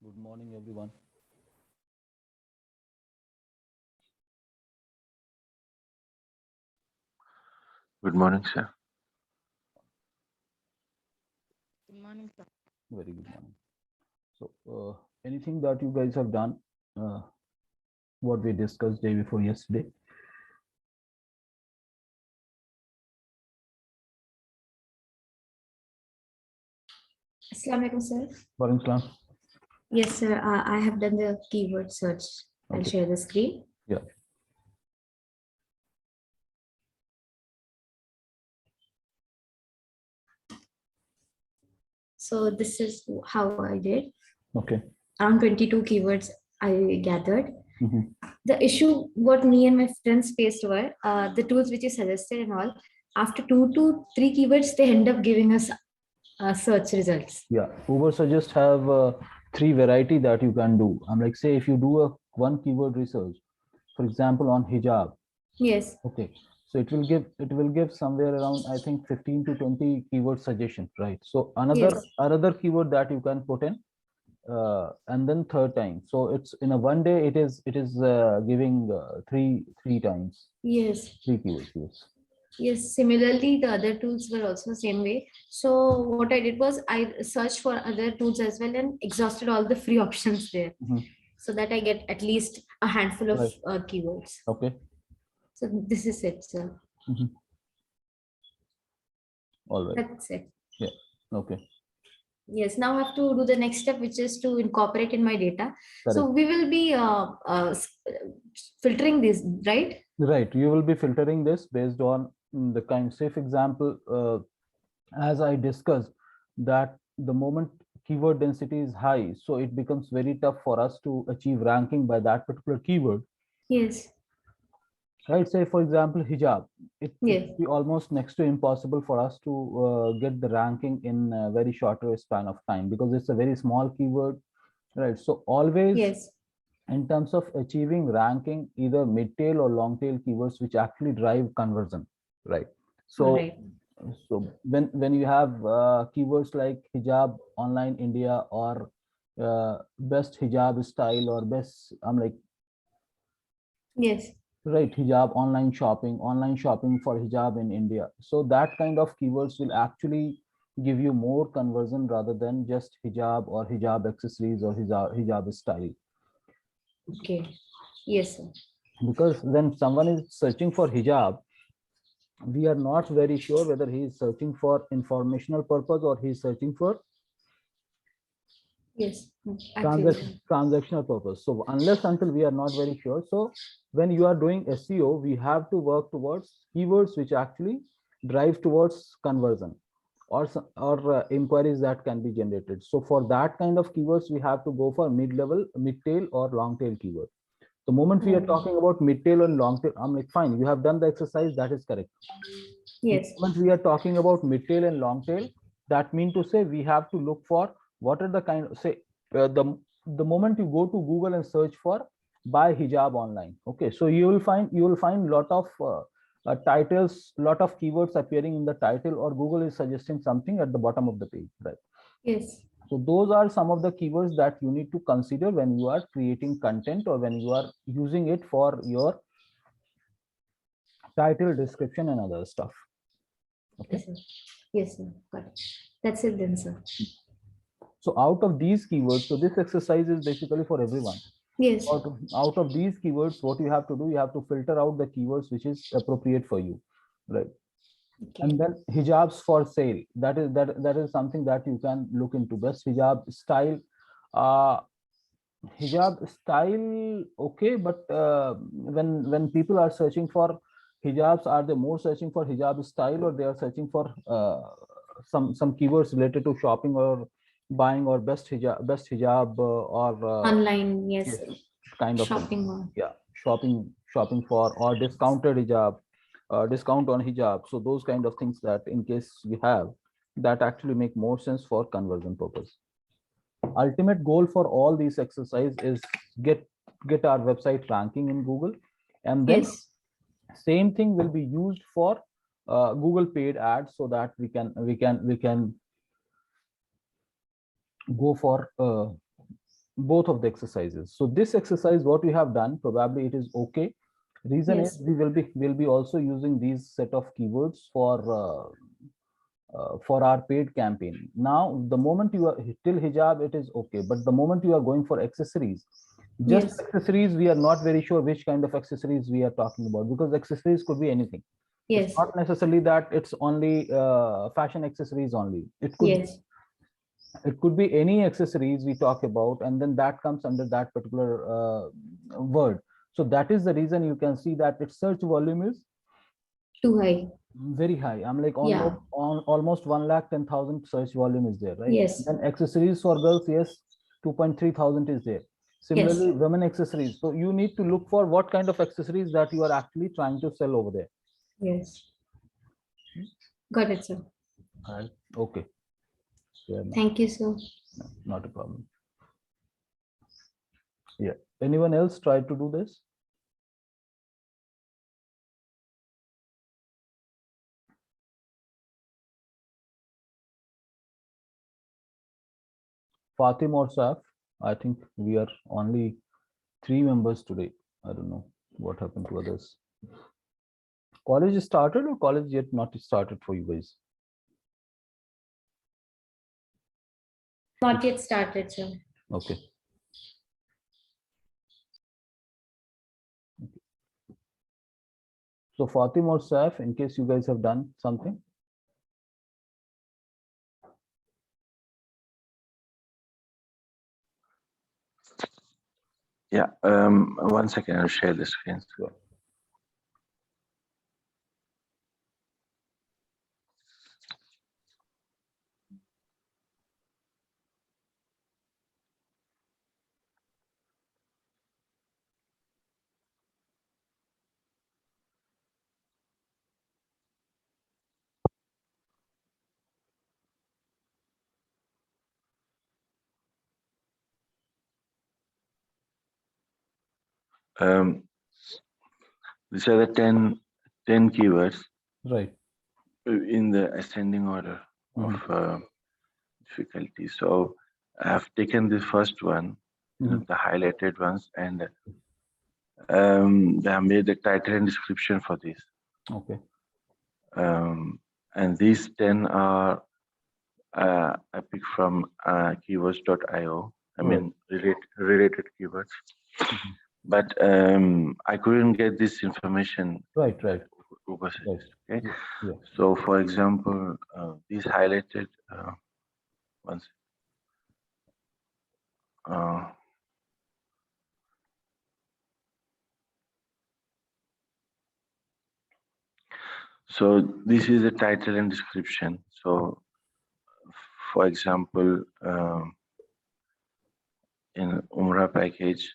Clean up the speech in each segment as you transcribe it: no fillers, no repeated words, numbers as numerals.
Good morning, everyone. Good morning, sir. Good morning, sir. Very good morning. So, anything that you guys have done, uh, what we discussed day before yesterday? Assalamu alaikum, sir. Warren Islam? Yes, sir. I have done the keyword search. I'll Okay. share the screen. Yeah. So this is how I did. Okay. Around 22 keywords I gathered. Mhm. The issue what me and my friends faced were the tools which you suggested and all. After 2 to 3 keywords, they end up giving us search results. Yeah. Uber suggest have three variety that you can do. I'm like, say if you do a one keyword research, for example, on hijab. Yes. Okay. So it will give somewhere around, I think, 15 to 20 keyword suggestions, right? So Yes. another keyword that you can put in, and then third time. So it's in a one day it is giving three times, Yes. three keywords. Yes. Yes, similarly, the other tools were also same way. So what I did was I searched for other tools as well and exhausted all the free options there, Mhm. so that I get at least a handful of Right. keywords. Okay. So this is it, sir. Mhm. All right. That's it. Yeah. Okay. Yes, now I have to do the next step, which is to incorporate in my data. So Correct. we will be filtering this, right? Right. You will be filtering this based on the kind. Say, for example, as I discussed, that the moment keyword density is high, so it becomes very tough for us to achieve ranking by that particular keyword. Yes. Right, say for example hijab, it Yes. would be almost next to impossible for us to get the ranking in a very shorter span of time because it's a very small keyword, right? So always Yes. in terms of achieving ranking, either mid tail or long tail keywords which actually drive conversion, right? All So right. when you have keywords like hijab online India or best hijab style or best, I'm like, Yes. right, hijab online shopping for hijab in India, so that kind of keywords will actually give you more conversion rather than just hijab or hijab accessories or hijab style. Okay. Yes, sir. Because when someone is searching for hijab, we are not very sure whether he is searching for informational purpose or he is searching for Yes. Actually. transactional purpose. So unless until we are not very sure, so when you are doing SEO, we have to work towards keywords which actually drive towards conversion or inquiries that can be generated. So for that kind of keywords, we have to go for mid-level, mid-tail or long-tail keyword. The moment we are Oh, talking about mid-tail and long-tail, I'm like, fine, you have done the exercise, that is correct. The yes. moment we are talking about mid-tail and long-tail, that means to say we have to look for what are the kind of, say, the moment you go to Google and search for buy hijab online, okay, so you will find lot of titles, lot of keywords appearing in the title, or Google is suggesting something at the bottom of the page, right? Yes. So those are some of the keywords that you need to consider when you are creating content or when you are using it for your title, description, and other stuff. Okay. Yes, sir. Yes, sir. Got it. That's it then, sir. So out of these keywords, so this exercise is basically for everyone. Yes. Out of these keywords, what you have to do, you have to filter out the keywords which is appropriate for you, right? Okay. And then hijabs for sale. That is something that you can look into. Best hijab style. Uh, Hijab style, okay, but when people are searching for hijabs, are they more searching for hijab style or they are searching for some keywords related to shopping or buying or best hijab or Online, yes. yes, kind of thing. Shopping mall. Yeah, shopping for or discounted hijab, discount on hijab. So those kind of things that in case we have, that actually make more sense for conversion purpose. Ultimate goal for all these exercise is get our website ranking in Google, and then Yes. same thing will be used for Google paid ads, so that we can go for both of the exercises. So this exercise, what we have done, probably it is okay. Reason Yes. is will be also using these set of keywords for our paid campaign. Now, the moment you are till hijab, it is okay, but the moment you are going for accessories, just Yes. accessories, we are not very sure which kind of accessories we are talking about, because accessories could be anything. It's Yes. not necessarily that it's only fashion accessories only. Yes. It could be any accessories we talk about, and then that comes under that particular word. So that is the reason you can see that its search volume is Too high. very high. I'm like Yeah. almost 1,10,000 search volume is there, right? Yes. Then accessories for girls, yes, 2.3 thousand is there. Yes. Similarly, women accessories. So you need to look for what kind of accessories that you are actually trying to sell over there. Yes. Got it, sir. Right. Okay. Fair enough. Thank you, sir. No, not a problem. Yeah. Anyone else try to do this? Fatim or Saf? I think we are only 3 members today. I don't know what happened to others. College is started or college yet not started for you guys? Not yet started, sir. Okay. So Fatim or Saf, in case you guys have done something. Yeah. 1 second. I'll share the screen. Sure. Um, these are the 10 keywords Right. in the ascending order of difficulty. So I have taken the first one, the highlighted ones, and they have made the title and description for this. Okay. And these 10 are I picked from keywords.io. I mean, related keywords. But I couldn't get this information. Right. Uber Right. suggest, okay. Yeah. So, for example, these highlighted ones. So this is the title and description. So, for example, in Umrah package,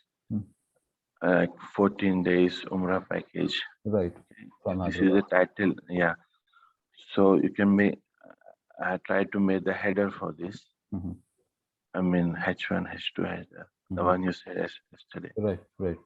14 days Umrah package. Right. From This is the title. Yeah. So you can make. I tried to make the header for this. I mean H1, H2 header. The one you said yesterday. Right.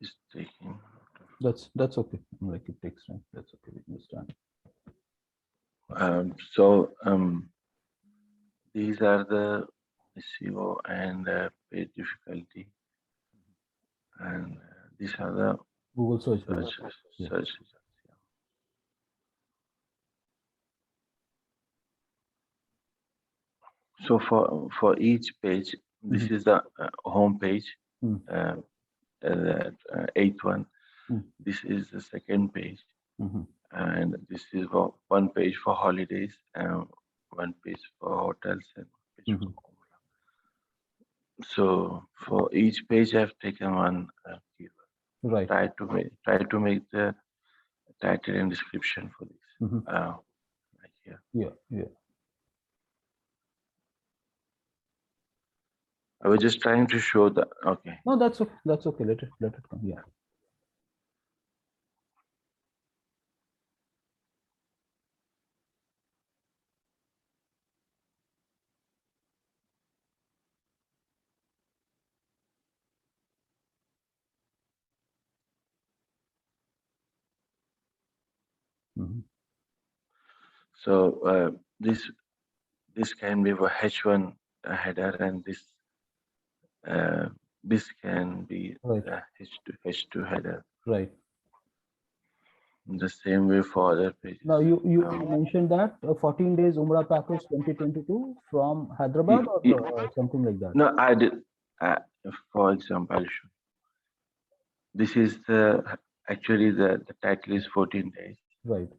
It's taking. That's okay. Like it takes time. That's okay. We understand. These are the SEO and page difficulty, and these are the Google search. search results. So for each page, this is the home page, the eighth one. This is the second page, and this is one page for holidays, and one page for hotels, and page for so for each page, I've taken one keyword. Right. Try to make the title and description for this. Right here. Yeah. I was just trying to show the okay. No, that's okay. Let it come. Yeah. So this can be a H1 header, and this can be Right. the H2 header. Right. The same way for other pages. Now you mentioned that 14 days Umrah package 2022 from Hyderabad or something like that. No, I did. For example, I'll show. This is actually the title is 14 days. Right.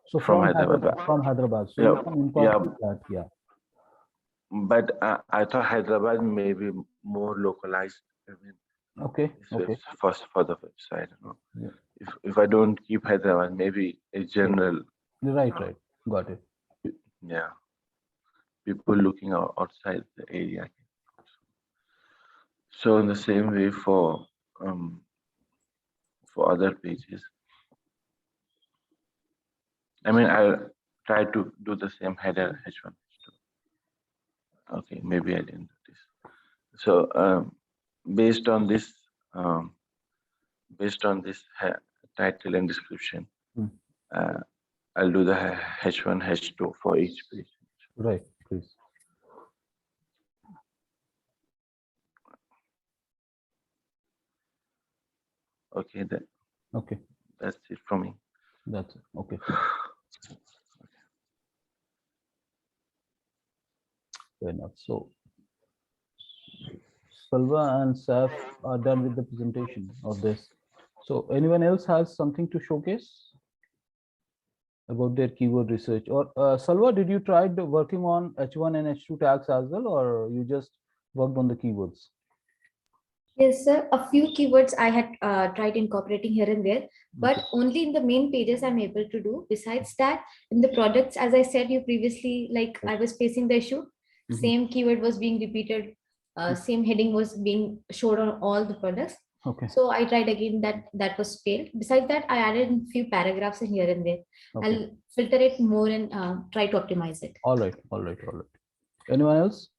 So from Hyderabad. From Hyderabad. So Yeah, you can incorporate that. Yeah. But I thought Hyderabad may be more localized. I mean, Okay. Okay. First for the website. You know. Yeah. If I don't keep Hyderabad, maybe a general. Right. Got it. Yeah. People looking outside the area. So in the same way for other pages. I mean, I'll try to do the same header H1, H2. Okay, maybe I didn't do this. So based on this title and description, I'll do the H1, H2 for each page. Right, please. Okay, that's it from me. That's it. Okay. Fair enough. So Salva and Saf are done with the presentation of this. So anyone else has something to showcase about their keyword research? Or Salva, did you try working on H1 and H2 tags as well, or you just worked on the keywords? Yes, sir. A few keywords I had tried incorporating here and there, but only in the main pages I'm able to do. Besides that, in the products, as I said you previously, like I was facing the issue, same keyword was being repeated, same heading was being showed on all the products. Okay. So I tried again, that was failed. Besides that, I added a few paragraphs in here and there. Okay. I'll filter it more and try to optimize it. All right. Anyone else?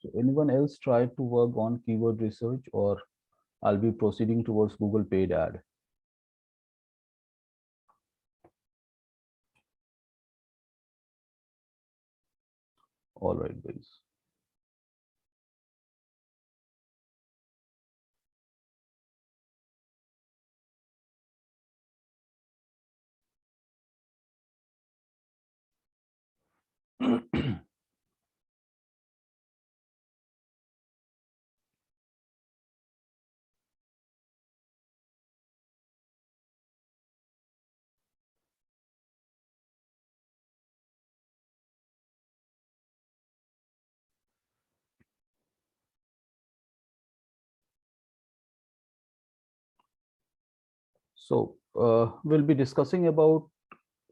So anyone else tried to work on keyword research, or I'll be proceeding towards Google paid ad? All right, guys. So we'll be discussing about,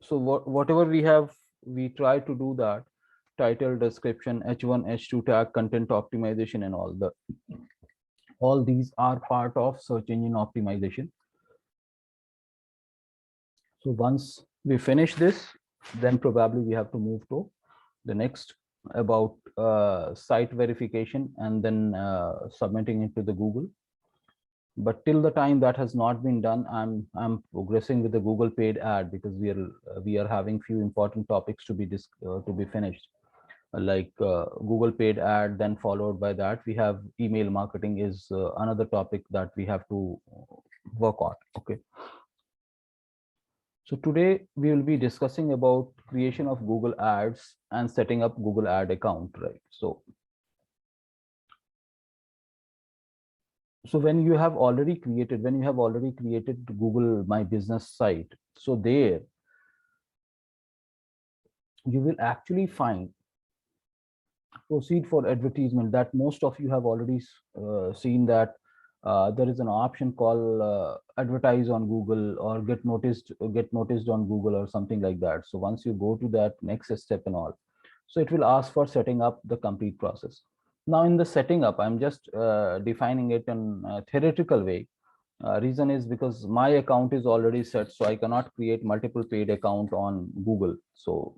so whatever we try to do that, title, description, H1, H2 tag, content optimization, and all these are part of search engine optimization. So once we finish this, then probably we have to move to the next about site verification and then submitting it to the Google. But till the time that has not been done, I'm progressing with the Google paid ad, because we are having few important topics to be finished, like Google paid ad. Then followed by that, we have email marketing is another topic that we have to work on. Okay. So today we will be discussing about creation of Google Ads and setting up Google Ad account, right? So when you have already created, Google My Business site, so there you will actually find proceed for advertisement, that most of you have already seen that there is an option called advertise on Google or get noticed on Google or something like that. So once you go to that next step and all, so it will ask for setting up the complete process. Now in the setting up, I'm just defining it in a theoretical way. Reason is because my account is already set, so I cannot create multiple paid account on Google. So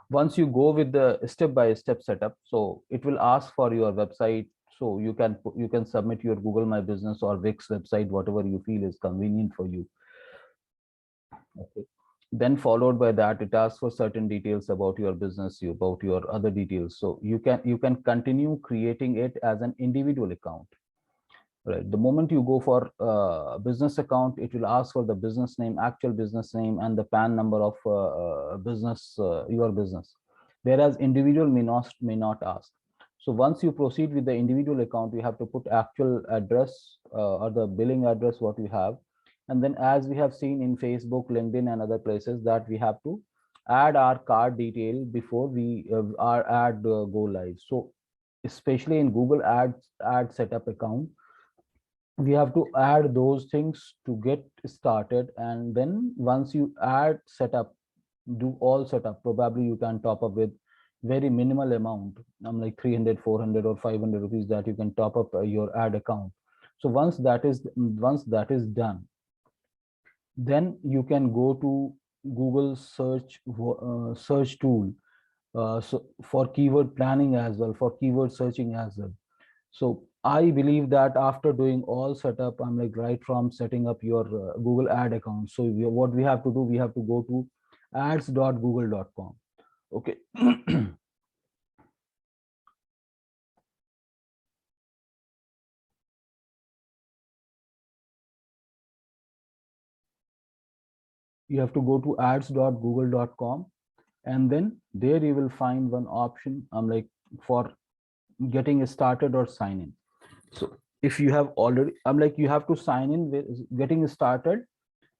once you go with the step-by-step setup, so it will ask for your website, so you can submit your Google My Business or Wix website, whatever you feel is convenient for you. Okay, then followed by that, it asks for certain details about your business, about your other details, so you can continue creating it as an individual account. Right, the moment you go for business account, it will ask for the business name, actual business name, and the PAN number of business, your business, whereas individual may not ask. So once you proceed with the individual account, you have to put actual address or the billing address what you have, and then as we have seen in Facebook, LinkedIn, and other places, that we have to add our card detail before we our ad go live. So especially in Google Ads ad setup account, we have to add those things to get started. And then once you add setup, do all setup, probably you can top up with very minimal amount, like 300, 400, or 500 rupees, that you can top up your ad account. So once that is done, then you can go to Google search tool, so for keyword planning as well, for keyword searching as well. So I believe that after doing all setup, I'm like right from setting up your Google ad account. So what we have to do, we have to go to ads.google.com. Okay. You have to go to ads.google.com, and then there you will find one option, like for getting started or sign in. So if you have already, like you have to sign in with getting started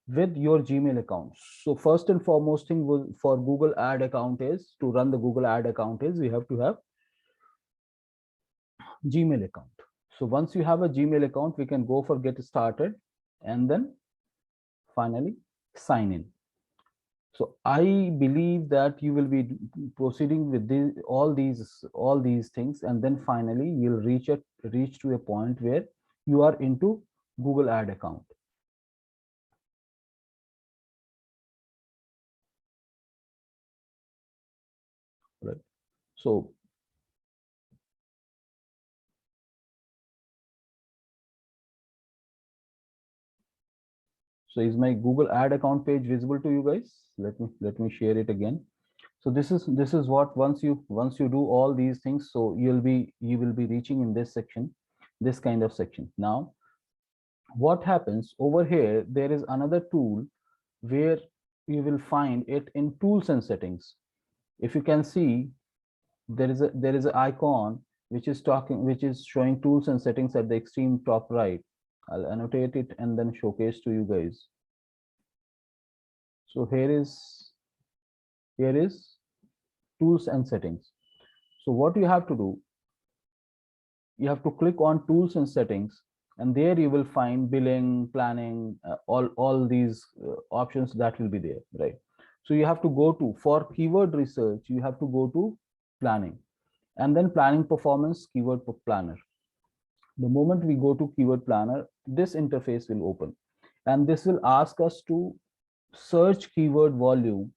with your Gmail account. So first and foremost thing for Google ad account is, to run the Google ad account is, we have to have Gmail account. So once you have a Gmail account, we can go for get started and then finally sign in. So I believe that you will be proceeding with all these things, and then finally you'll reach to a point where you are into Google ad account. Right. So So is my Google ad account page visible to you guys? Let me share it again. So this is what, once you do all these things, so you will be reaching in this section, this kind of section. Now what happens over here, there is another tool where you will find it in tools and settings. If you can see, there is an icon which is showing tools and settings at the extreme top right. I'll annotate it and then showcase to you guys. So here is tools and settings. So what you have to do, you have to click on tools and settings, and there you will find billing, planning, all these options that will be there, right? So you have to go to, for keyword research, you have to go to planning, and then planning performance, keyword planner. The moment we go to keyword planner, this interface will open, and this will ask us to search keyword volume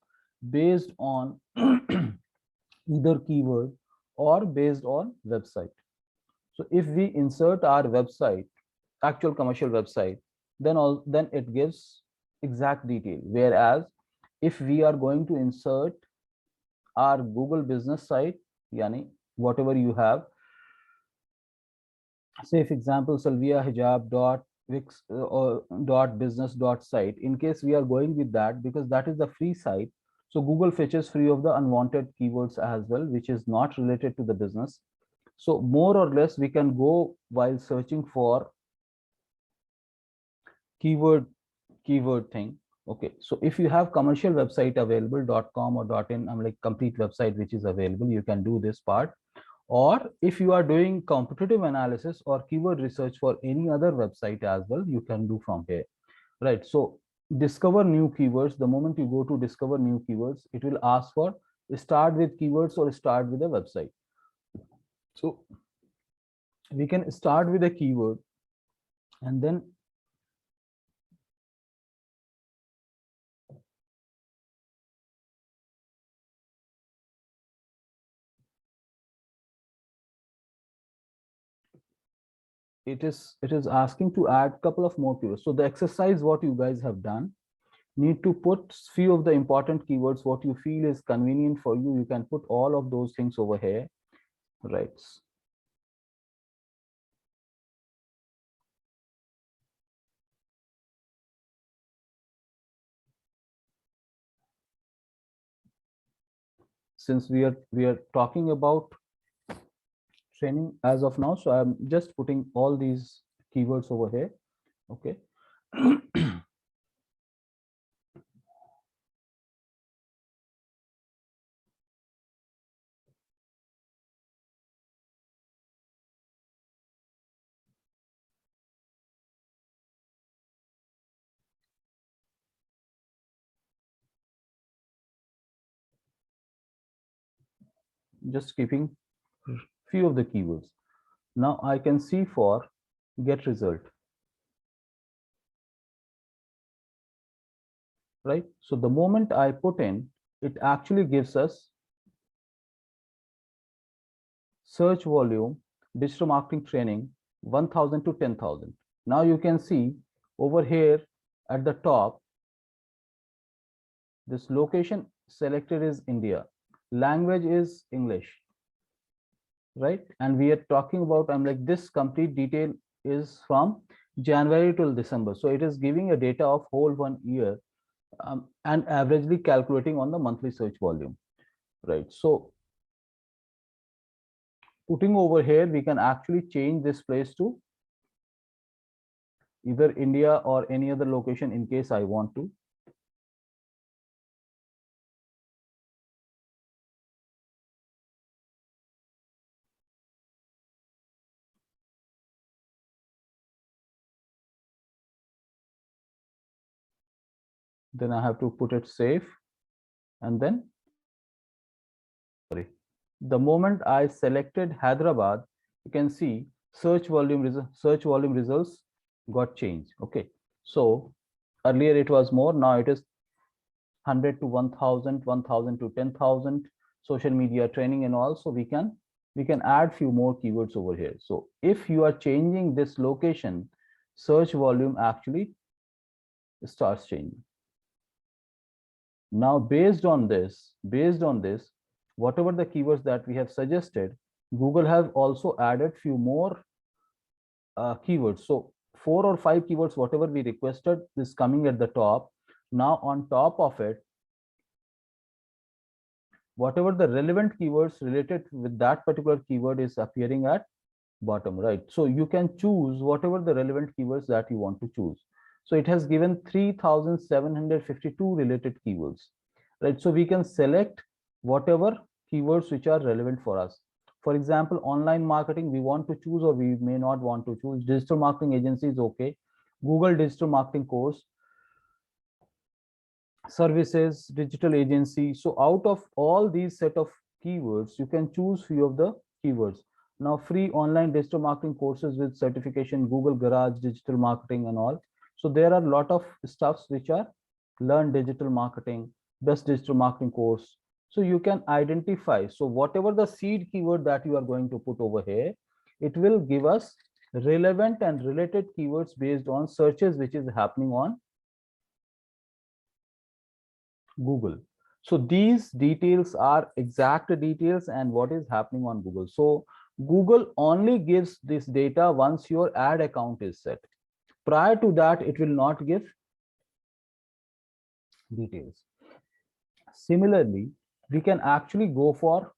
based on either keyword or based on website. So if we insert our website, actual commercial website, then it gives exact detail. Whereas if we are going to insert our Google business site, yani whatever you have, say for example, salvia hijab dot wix or dot business dot site, in case we are going with that, because that is the free site, so Google fetches free of the unwanted keywords as well, which is not related to the business. So more or less we can go while searching for keyword thing. Okay, so if you have commercial website available .com or .in, I'm like complete website which is available, you can do this part. Or if you are doing competitive analysis or keyword research for any other website as well, you can do from here, right? So discover new keywords. The moment you go to discover new keywords, it will ask for start with keywords or start with a website. So we can start with a keyword, and then it is asking to add couple of more keywords. So the exercise what you guys have done, need to put few of the important keywords what you feel is convenient for you. You can put all of those things over here, right? Since we are talking about training as of now, so I'm just putting all these keywords over here. Okay. Just keeping few of the keywords. Now I can see for get result, right? So the moment I put in, it actually gives us search volume, digital marketing training, 1000 to 10,000. Now you can see over here at the top, this location selected is India, language is English, right? And we are talking about, I'm like, this complete detail is from January till December. So it is giving a data of whole 1 year, and averagely calculating on the monthly search volume, right? So putting over here, we can actually change this place to either India or any other location in case I want to. Then I have to put it safe, and then sorry, the moment I selected Hyderabad, you can see search volume results got changed. Okay, so earlier it was more, now it is 100 to 1000, 1000 to 10,000, social media training and all. So we can add few more keywords over here. So if you are changing this location, search volume actually starts changing. Now based on this, whatever the keywords that we have suggested, Google have also added few more keywords. So 4 or 5 keywords whatever we requested is coming at the top. Now on top of it, whatever the relevant keywords related with that particular keyword is appearing at bottom, right? So you can choose whatever the relevant keywords that you want to choose. So it has given 3752 related keywords, right? So we can select whatever keywords which are relevant for us. For example, online marketing we want to choose, or we may not want to choose. Digital marketing agency is okay. Google digital marketing course, services, digital agency. So out of all these set of keywords, you can choose few of the keywords. Now free online digital marketing courses with certification, Google Garage, digital marketing and all. So there are a lot of stuffs which are learn digital marketing, best digital marketing course. So you can identify. So whatever the seed keyword that you are going to put over here, it will give us relevant and related keywords based on searches which is happening on Google. So these details are exact details and what is happening on Google. So Google only gives this data once your ad account is set. Prior to that, it will not give details. Similarly, we can actually go for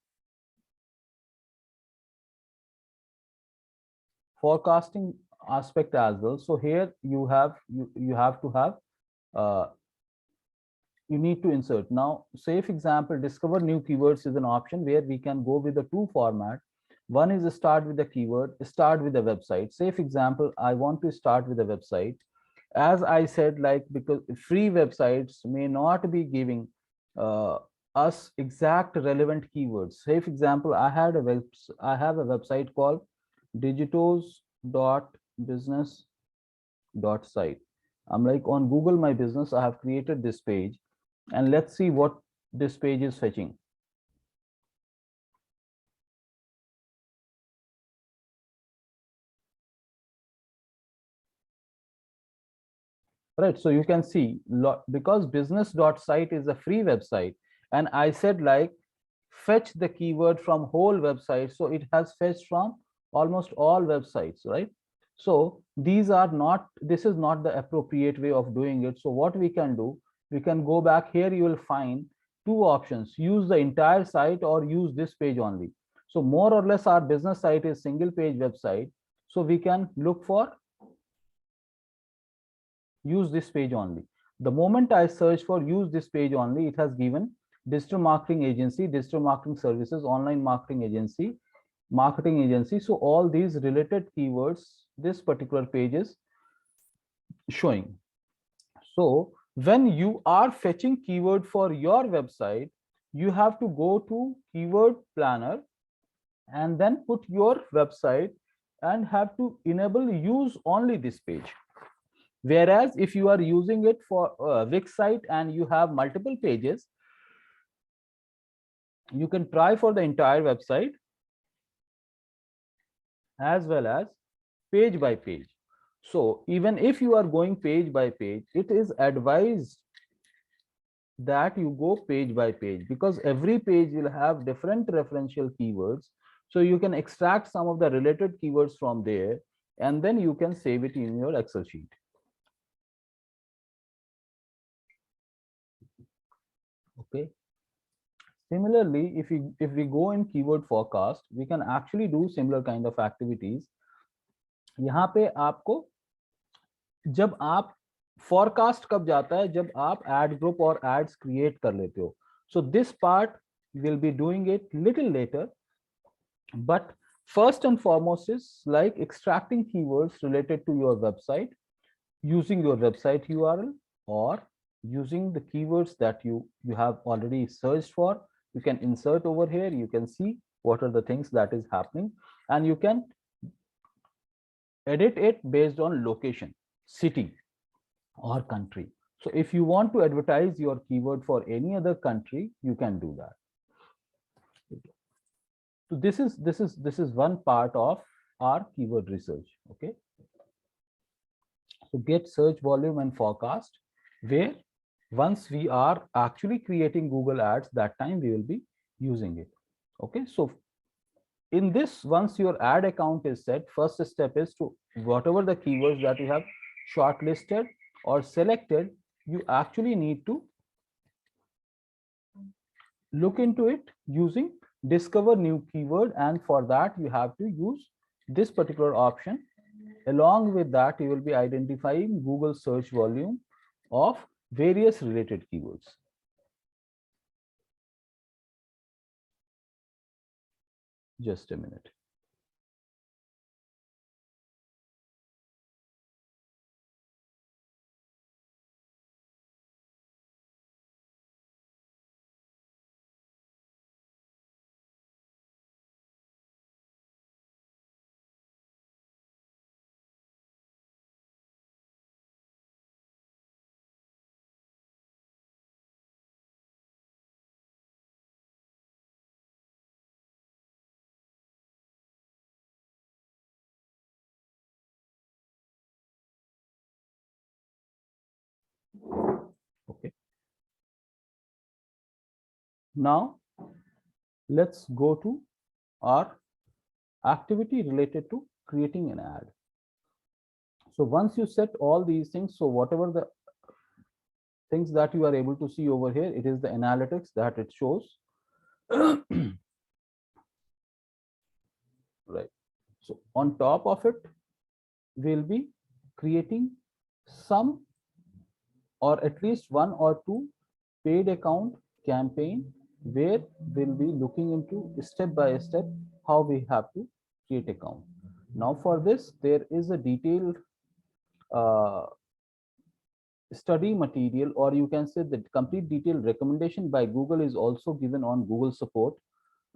forecasting aspect as well. So here you have you have to have uh, you need to insert. Now, say for example, discover new keywords is an option where we can go with the two format. One is start with the keyword, start with the website. Say for example, I want to start with a website. As I said, like, because free websites may not be giving uh, us exact relevant keywords. Say for example, I have a website called digitoze.business.site. I'm like on Google My Business, I have created this page, and let's see what this page is fetching. Right, so you can see because business.site is a free website, and I said like fetch the keyword from whole website, so it has fetched from almost all websites, right? So these are not, this is not the appropriate way of doing it. So what we can do, we can go back here, you will find two options: use the entire site or use this page only. So more or less our business site is single page website, so we can look for use this page only. The moment I search for use this page only, it has given digital marketing agency, digital marketing services, online marketing agency, marketing agency. So all these related keywords, this particular page is showing. So when you are fetching keyword for your website, you have to go to keyword planner and then put your website and have to enable use only this page. Whereas if you are using it for a Wix site and you have multiple pages, you can try for the entire website as well as page by page. So even if you are going page by page, it is advised that you go page by page, because every page will have different referential keywords. So you can extract some of the related keywords from there, and then you can save it in your Excel sheet. Okay. Similarly, if we go in keyword forecast, we can actually do similar kind of activities. यहाँ पे आपको जब आप forecast कब जाता है, जब आप ad group और ads create कर लेते हो. So this part we'll be doing it little later, but first and foremost is like extracting keywords related to your website using your website URL or using the keywords that you have already searched for. You can insert over here, you can see what are the things that is happening, and you can edit it based on location, city or country. So if you want to advertise your keyword for any other country, you can do that. So this is one part of our keyword research. Okay, so get search volume and forecast, where once we are actually creating Google ads, that time we will be using it. Okay, so in this, once your ad account is set, first step is to whatever the keywords that you have shortlisted or selected, you actually need to look into it using discover new keyword, and for that you have to use this particular option. Along with that, you will be identifying Google search volume of various related keywords. Just a minute. Okay. Now let's go to our activity related to creating an ad. So once you set all these things, so whatever the things that you are able to see over here, it is the analytics that it shows. Right. So on top of it, we'll be creating some or at least one or two paid account campaign where we'll be looking into step by step how we have to create account. Now for this, there is a detailed uh, study material, or you can say the complete detailed recommendation by Google is also given on Google support.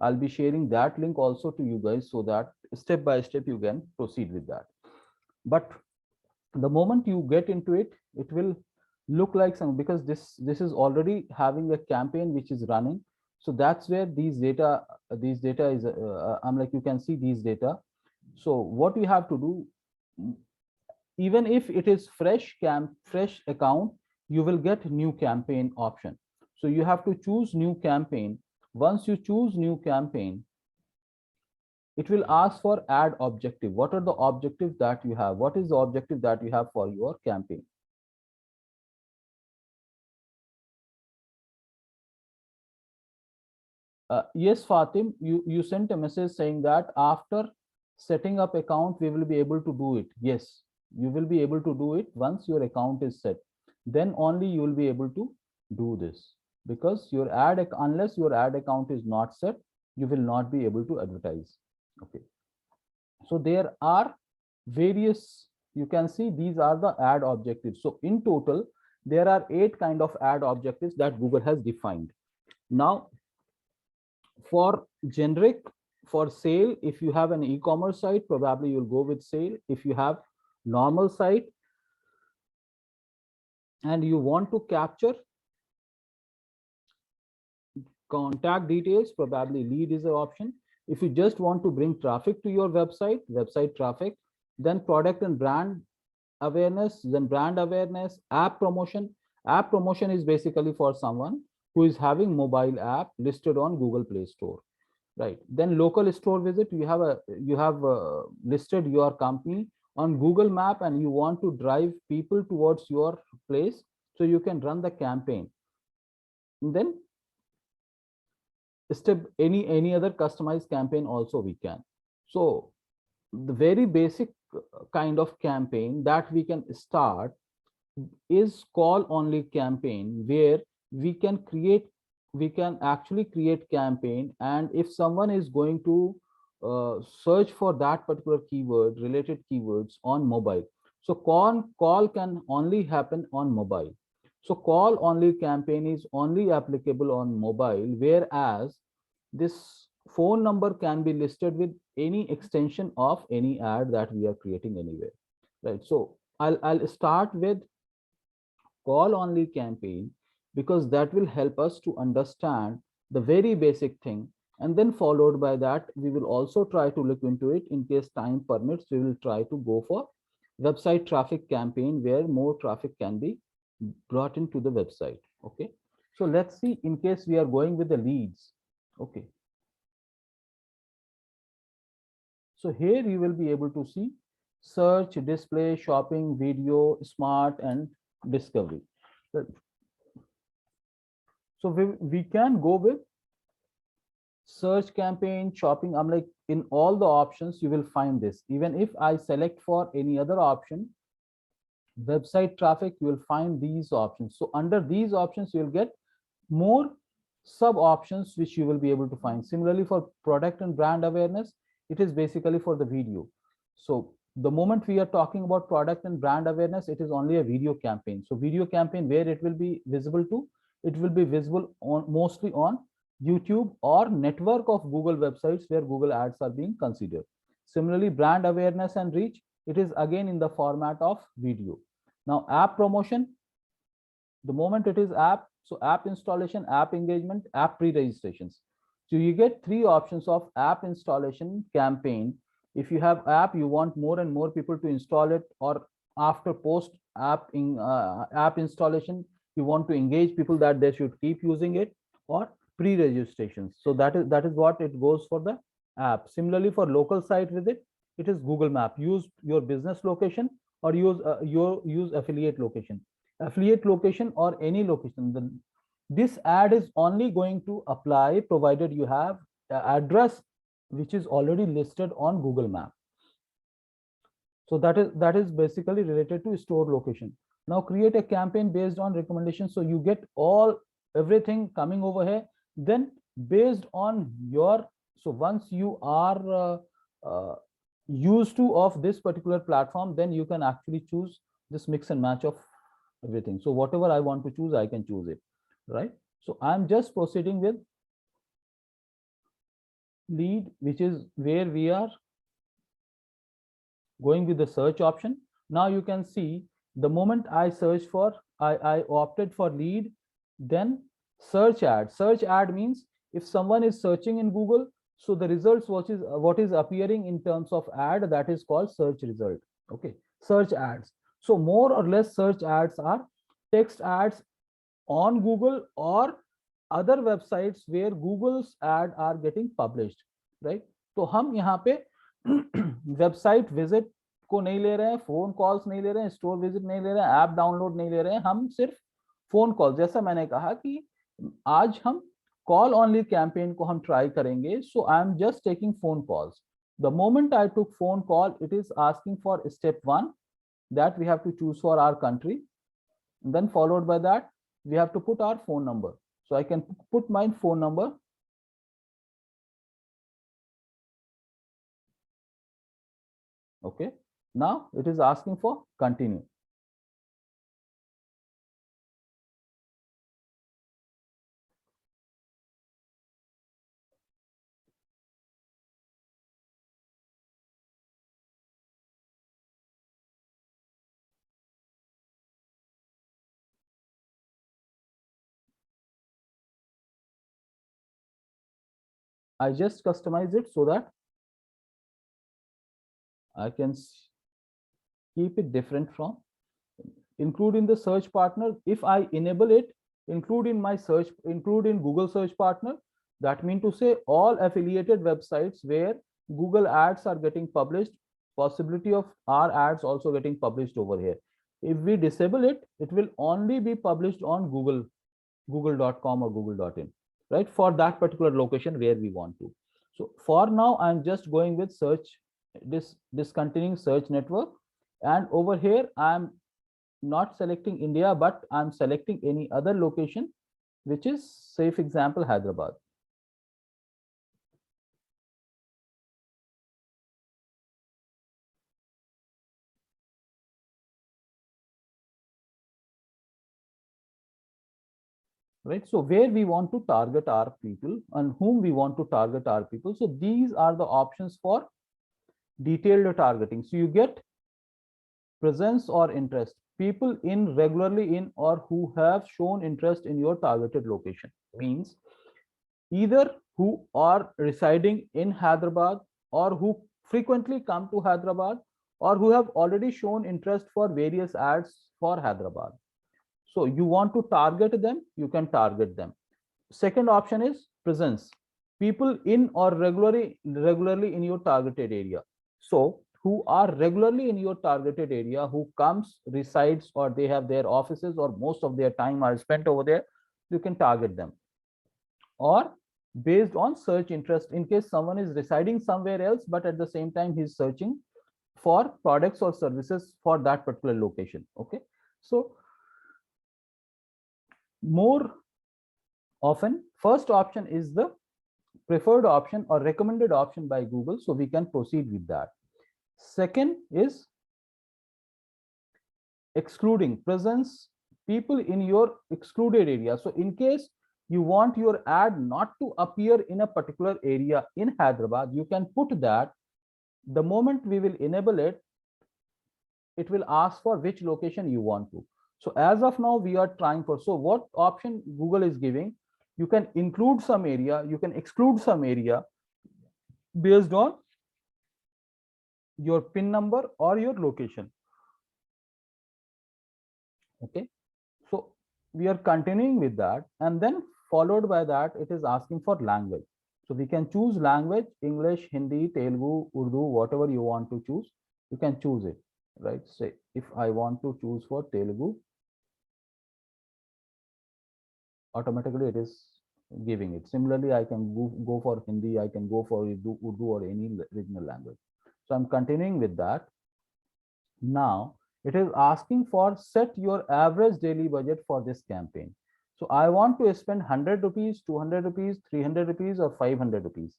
I'll be sharing that link also to you guys so that step by step you can proceed with that. But the moment you get into it, it will look like some, because this is already having a campaign which is running. So that's where these data is I'm like, you can see these data. So what you have to do, even if it is fresh account, you will get new campaign option. So you have to choose new campaign. Once you choose new campaign, it will ask for add objective. What are the objectives that you have? What is the objective that you have for your campaign? Yes, Fatim, you sent a message saying that after setting up account, we will be able to do it. Yes, you will be able to do it once your account is set. Then only you will be able to do this, because your unless your ad account is not set, you will not be able to advertise. Okay. So there are various, you can see these are the ad objectives. So in total, there are 8 kind of ad objectives that Google has defined. Now, for generic, for sale, if you have an e-commerce site, probably you'll go with sale. If you have normal site and you want to capture contact details, probably lead is an option. If you just want to bring traffic to your website traffic, then product and brand awareness, then brand awareness, app promotion. App promotion is basically for someone who is having mobile app listed on Google Play Store. Right. Then local store visit, you have listed your company on Google Map and you want to drive people towards your place, so you can run the campaign. And then step any other customized campaign also we can. So the very basic kind of campaign that we can start is call only campaign, where we can actually create campaign, and if someone is going to search for that particular keyword, related keywords on mobile, so call can only happen on mobile. So call only campaign is only applicable on mobile, whereas this phone number can be listed with any extension of any ad that we are creating anywhere. Right. So I'll start with call only campaign, because that will help us to understand the very basic thing, and then followed by that we will also try to look into it. In case time permits, we will try to go for website traffic campaign, where more traffic can be brought into the website. Okay, so let's see, in case we are going with the leads. Okay, so here you will be able to see search, display, shopping, video, smart, and discovery. So we can go with search campaign, shopping. I'm like, in all the options you will find this. Even if I select for any other option, website traffic, you will find these options. So under these options you will get more sub options which you will be able to find. Similarly, for product and brand awareness, it is basically for the video. So the moment we are talking about product and brand awareness, it is only a video campaign. So video campaign, where it will be visible to, it will be visible on mostly on YouTube or network of Google websites where Google ads are being considered. Similarly, brand awareness and reach, it is again in the format of video. Now app promotion, the moment it is app, so app installation, app engagement, app pre-registrations. So you get 3 options of app installation campaign. If you have app, you want more and more people to install it, or after post app installation, you want to engage people that they should keep using it, or pre-registrations. So that is what it goes for the app. Similarly, for local site visit, it is Google Map. Use your business location or use affiliate location. Affiliate location or any location, this ad is only going to apply provided you have address which is already listed on Google Map. So that is basically related to store location. Now create a campaign based on recommendations. So you get everything coming over here. Then based on your, so once you are used to of this particular platform, then you can actually choose this mix and match of everything. So whatever I want to choose, I can choose it, right? So I'm just proceeding with lead, which is where we are going with the search option. Now you can see the moment I search for, I opted for lead, then search ad. Search ad means if someone is searching in Google, so the results what is appearing in terms of ad, that is called search result. Okay, search ads. So more or less search ads are text ads on Google or other websites where Google's ad are getting published, right? तो हम यहाँ पे website visit को नहीं ले रहे हैं, phone calls नहीं ले रहे हैं, स्टोर विजिट नहीं ले रहे हैं, ऐप डाउनलोड नहीं ले रहे हैं, हम सिर्फ फोन कॉल, जैसा मैंने कहा कि आज हम कॉल ओनली कैंपेन को हम ट्राई करेंगे. So I am just taking phone calls. The moment I took phone call, it is asking for step 1 that we have to choose for our country. And then followed by that, we have to put our phone number. So I can put my phone number. Okay. Now it is asking for continue. I just customize it so that I can keep it different from include in the search partner. If I enable it, include in my search, include in Google search partner, that means to say all affiliated websites where Google ads are getting published, possibility of our ads also getting published over here. If we disable it, it will only be published on google.com or google.in, right, for that particular location where we want to. So for now, I'm just going with search, discontinuing search network, and over here I'm not selecting India, but I'm selecting any other location, which is, say for example, Hyderabad. Right, so where we want to target our people and whom we want to target our people. So these are the options for detailed targeting. So you get presence or interest, people in regularly in or who have shown interest in your targeted location, means either who are residing in Hyderabad or who frequently come to Hyderabad or who have already shown interest for various ads for Hyderabad. So you want to target them, you can target them. Second option is presence, people in or regularly in your targeted area. So who are regularly in your targeted area, who comes, resides, or they have their offices or most of their time are spent over there, you can target them. Or based on search interest, in case someone is residing somewhere else, but at the same time he's searching for products or services for that particular location. Okay, so more often, first option is the preferred option or recommended option by Google, so we can proceed with that. Second is excluding presence, people in your excluded area. So in case you want your ad not to appear in a particular area in Hyderabad, you can put that. The moment we will enable it, it will ask for which location you want to. So as of now, we are trying for, so what option Google is giving, you can include some area, you can exclude some area based on your PIN number or your location. Okay, so we are continuing with that, and then followed by that, it is asking for language. So we can choose language, English, Hindi, Telugu, Urdu, whatever you want to choose, you can choose it. right? Say if I want to choose for Telugu, automatically it is giving it. Similarly, I can go for Hindi, I can go for Urdu or any regional language. So I'm continuing with that. Now it is asking for set your average daily budget for this campaign. So I want to spend 100 rupees, 200 rupees, 300 rupees, or 500 rupees.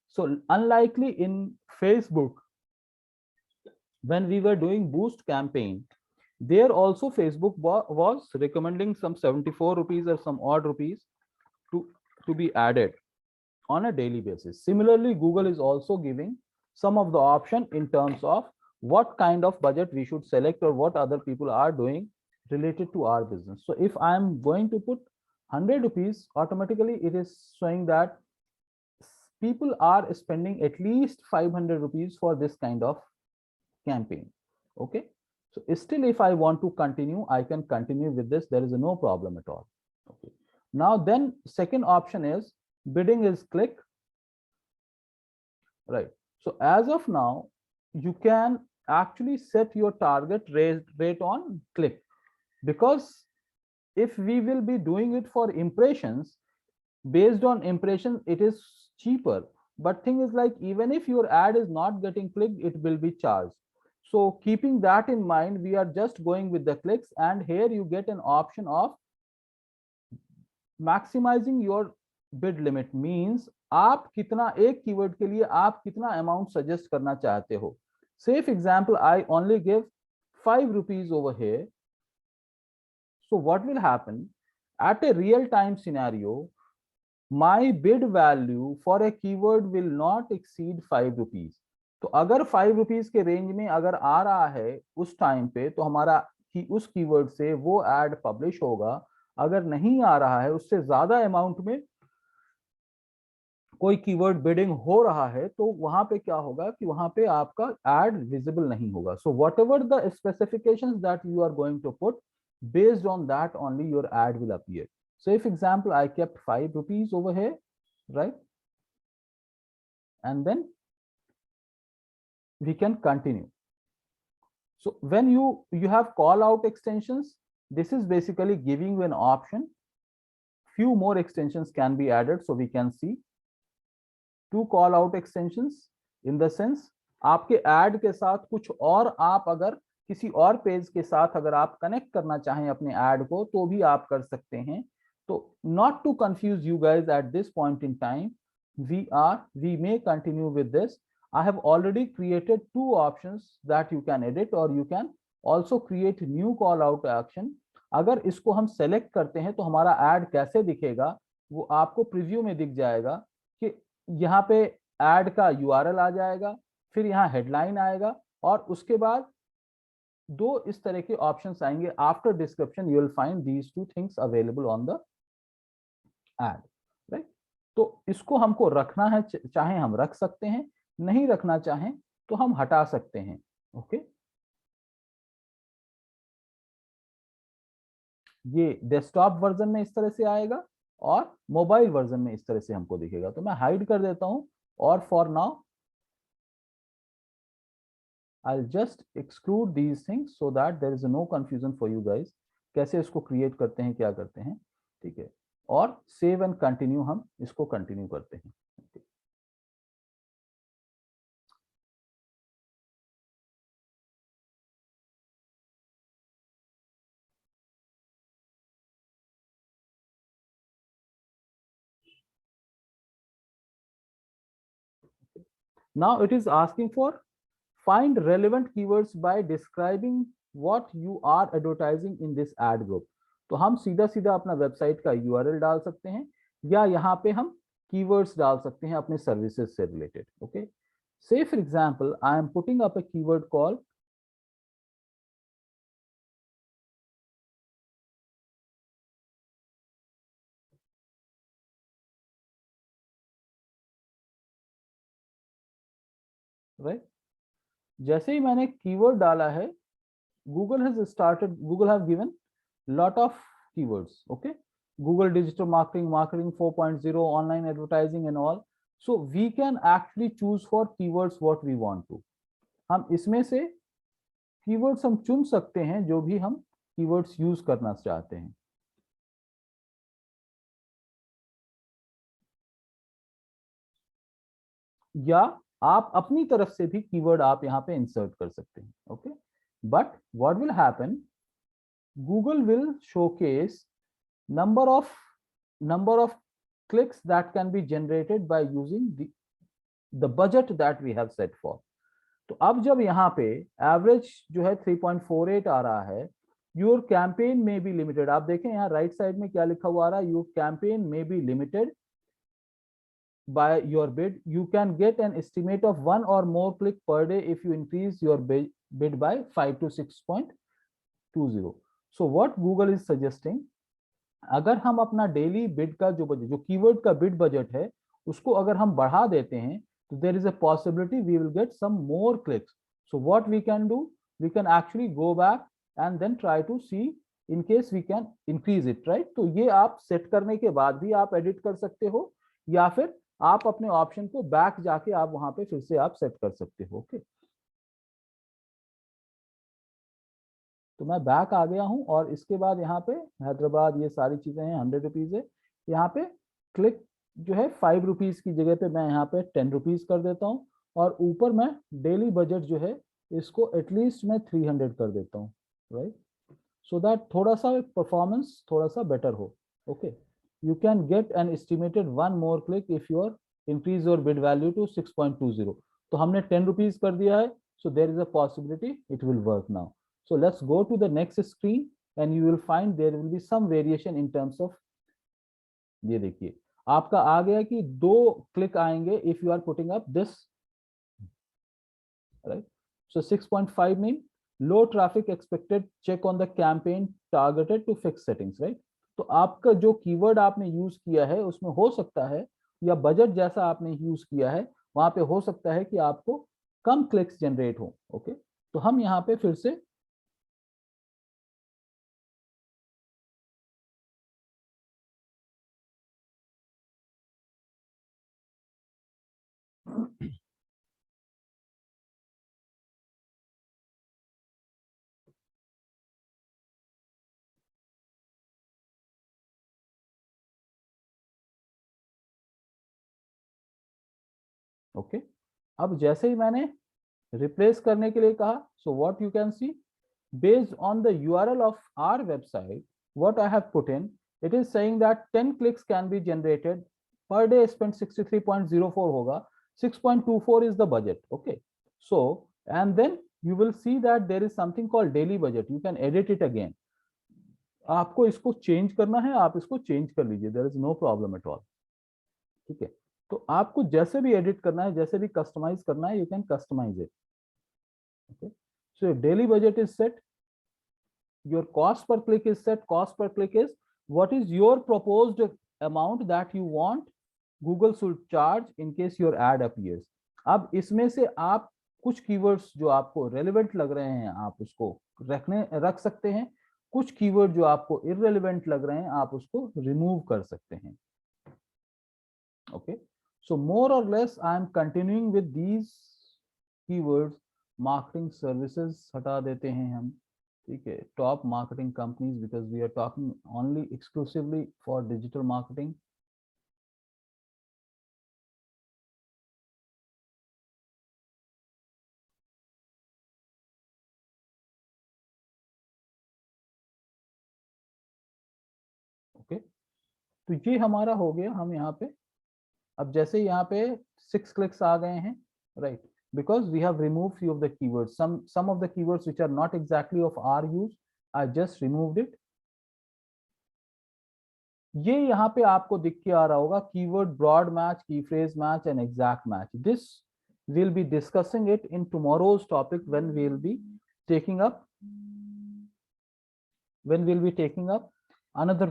So unlikely in Facebook, when we were doing boost campaign, there also Facebook was recommending some 74 rupees or some odd rupees to be added on a daily basis. Similarly, Google is also giving some of the option in terms of what kind of budget we should select or what other people are doing related to our business. So if I am going to put 100 rupees, automatically it is showing that people are spending at least 500 rupees for this kind of campaign. Okay, so still if I want to continue, I can continue with this. There is no problem at all. Okay, now then second option is bidding is click, right? So as of now, you can actually set your target rate on click, because if we will be doing it for impressions, based on impressions it is cheaper, but thing is like even if your ad is not getting clicked, it will be charged. So keeping that in mind, we are just going with the clicks, and here you get an option of maximizing your bid limit, means आप कितना एक keyword के लिए आप कितना amount suggest करना चाहते हो. Say for example, I only give 5 rupees over here. So what will happen at a real time scenario, my bid value for a keyword will not exceed 5 rupees. तो अगर 5 rupees के range में अगर आ रहा है उस टाइम पे, तो हमारा उस कीवर्ड से वो एड पब्लिश होगा. अगर नहीं आ रहा है, उससे ज्यादा अमाउंट में कोई कीवर्ड बिडिंग हो रहा है, तो वहां पे क्या होगा कि वहां पे आपका एड विजिबल नहीं होगा. So whatever the specifications that you are going to put, based on that only your ad will appear. So if example I kept 5 rupees over here, right, and then we can continue. So when you have call out extensions, this is basically giving you an option. Few more extensions can be added, so we can see two call out extensions in the sense आपके ad के साथ कुछ और आप अगर किसी और page के साथ अगर आप कनेक्ट करना चाहें अपने ऐड को, तो भी आप कर सकते हैं. तो not to confuse you guys at this point in time, we may continue with this. I have already created two options that you can edit, or you can also create new call out action. अगर इसको हम select करते हैं तो हमारा add कैसे दिखेगा वो आपको प्रीव्यू में दिख जाएगा कि यहाँ पे ऐड का यूआरएल आ जाएगा, फिर यहाँ हेडलाइन आएगा, और उसके बाद दो इस तरह के ऑप्शंस आएंगे. After description you will find these two things available on the ad, right. तो इसको हमको रखना है, चाहे हम रख सकते हैं, नहीं रखना चाहें तो हम हटा सकते हैं. ओके, ये डेस्कटॉप वर्जन में इस तरह से आएगा और मोबाइल वर्जन में इस तरह से हमको दिखेगा. तो मैं हाइड कर देता हूं, और for now I'll just exclude these things so that there is no confusion for you guys. कैसे इसको क्रिएट करते हैं, क्या करते हैं, ठीक है. और सेव एंड कंटिन्यू हम इसको कंटिन्यू करते हैं. Now it is asking for find relevant keywords by describing what you are advertising in this ad group. तो हम सीधा सीधा अपना वेबसाइट का यूआरएल डाल सकते हैं, या यहाँ पे हम कीवर्ड्स डाल सकते हैं अपने सर्विसेज से related. Okay, say for example I am putting up a keyword called right. जैसे ही मैंने कीवर्ड डाला है, Google have given lot of keywords. Okay, Google digital marketing 4.0, online advertising and all. So we can actually choose for keywords what we want to. हम इसमें से keywords हम चुन सकते हैं जो भी हम कीवर्ड्स यूज करना चाहते हैं। या आप अपनी तरफ से भी कीवर्ड आप यहां पे इंसर्ट कर सकते हैं। Okay, but what will happen, Google will showcase number of number of clicks that can be generated by using the budget that we have set for। तो अब जब यहाँ पे एवरेज जो है 3.48 आ रहा है, योर कैंपेन में बी लिमिटेड। आप देखें यहाँ राइट साइड में क्या लिखा हुआ आ रहा है, योर कैंपेन में be limited by your bid, you can get an estimate of 1 or more click per day if you increase your bid by 5 to 6.20। so what Google is suggesting, अगर हम अपना डेली बिड का जो budget, जो keyword का bid budget है, उसको अगर हम बढ़ा देते हैं, तो there is a possibility we will get some more clicks. So what we can do, we can actually go back and then try to see in case we can increase it, right. तो ये आप set करने के बाद भी आप edit कर सकते हो, या फिर आप अपने ऑप्शन को बैक जाके आप वहां पे फिर से आप सेट कर सकते हो। ओके, तो मैं बैक आ गया हूं और इसके बाद यहाँ पे हैदराबाद, ये सारी चीजें हैं, 100 रुपीज है। यहाँ पे क्लिक जो है 5 रुपीज की जगह पे मैं यहाँ पे 10 रुपीज कर देता हूँ, और ऊपर मैं डेली बजट जो है इसको एटलीस्ट मैं 300 कर देता हूँ, राइट, सो दैट थोड़ा सा परफॉर्मेंस थोड़ा सा बेटर हो। Okay, you can get an estimated 1 more click if your increase your bid value to 6.20। तो हमने 10 रुपीज कर दिया है, so there is a possibility it will work now। So let's go to the next screen and you will find there will be some variation in terms of, ये देखिए आपका आ गया कि 2 क्लिक आएंगे if you are putting up this, right। So 6.5 mean low traffic expected, check on the campaign targeted to fix settings, right। तो आपका जो keyword आपने यूज किया है उसमें हो सकता है, या बजट जैसा आपने यूज किया है वहां पे हो सकता है कि आपको कम क्लिक्स जनरेट हो। ओके, तो हम यहाँ पे फिर से ओके, अब जैसे ही मैंने रिप्लेस करने के लिए कहा, so what you can C, based on the URL of our website, what I have put in, it is saying that 10 clicks can be generated per day, spent 63.04 होगा, 6.24 is the budget। okay, so and then you will see that there is something called daily budget, you can edit it again। आपको इसको change करना है, आप इसको change कर लीजिए, there is no problem at all। ठीक है, तो आपको जैसे भी एडिट करना है, जैसे भी कस्टमाइज करना है, you can customise it. okay, so if daily budget is set, your cost per click is set, cost per click is what is your proposed amount that you want Google should charge in case your ad appears। अब इसमें से आप कुछ keywords जो आपको relevant लग रहे हैं आप उसको रख सकते हैं, कुछ कीवर्ड जो आपको इररेलेवेंट लग रहे हैं आप उसको रिमूव कर सकते हैं। Okay, so more or less I am continuing with these keywords. Marketing services हटा देते हैं हम, ठीक है, top marketing companies, because we are talking only exclusively for digital marketing. Okay, तो ये हमारा हो गया। हम यहाँ पे अब जैसे यहाँ पे 6 क्लिक्स आ गए हैं, right, because we have removed few of the keywords, some of the keywords which are not exactly of our use, I just removed it। ये यहाँ पे आपको दिख के आ रहा होगा कीवर्ड ब्रॉड मैच, की phrase match and exact match. This we'll be discussing it in tomorrow's topic when we'll be taking up another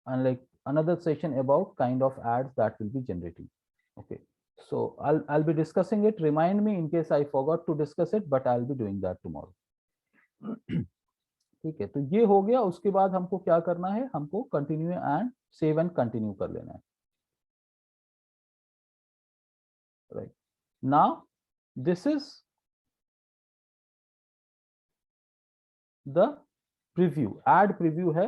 like another session about kind of ads that will be generating। okay, so I'll be discussing it, remind me in case I forgot to discuss it, but I'll be doing that tomorrow। ठीक है, तो ये हो गया। उसके बाद हमको क्या करना है, हमको continue and save and continue कर लेना है, right. Now this is the preview, add preview है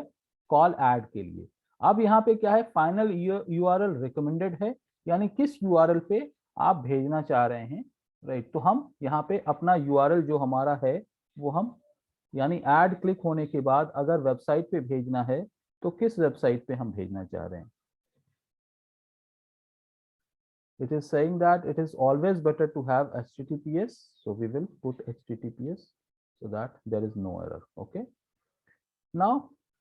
कॉल ऐड के लिए। अब यहाँ पे क्या है, फाइनल यूआरएल रिकमेंडेड है, यानी किस यूआरएल पे आप भेजना चाह रहे हैं, राइट। तो हम यहाँ पे अपना यूआरएल जो हमारा है वो हम, यानी ऐड क्लिक होने के बाद अगर वेबसाइट पे भेजना है तो किस वेबसाइट पे हम भेजना चाह रहे हैं। It is saying that it is always better to have HTTPS, so we will put HTTPS so that there is no error. Okay. Now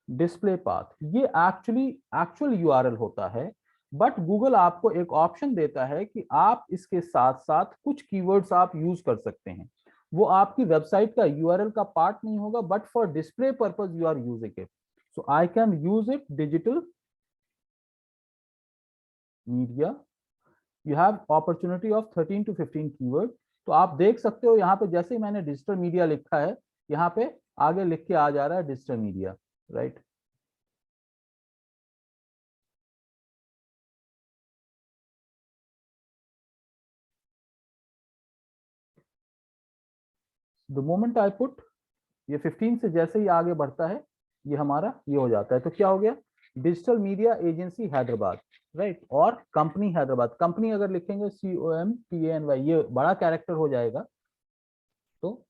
display path, ये एक्चुअल यूआरएल होता है, बट गूगल आपको एक ऑप्शन देता है कि आप इसके साथ साथ कुछ कीवर्ड्स आप यूज कर सकते हैं। वो आपकी वेबसाइट का यूआरएल का पार्ट नहीं होगा, but for display purpose you are using it. So I can use it digital media, you have opportunity of 13 to 15 keyword. तो आप देख सकते हो यहाँ पे जैसे ही मैंने डिजिटल मीडिया लिखा है, यहाँ पे आगे लिख के आ जा रहा है digital media, right. The moment I put, ये 15 से जैसे ही आगे बढ़ता है ये हमारा ये हो जाता है। तो क्या हो गया, digital media agency Hyderabad, right. और कंपनी हैदराबाद, कंपनी अगर लिखेंगे COMPANY, ये बड़ा कैरेक्टर हो जाएगा। तो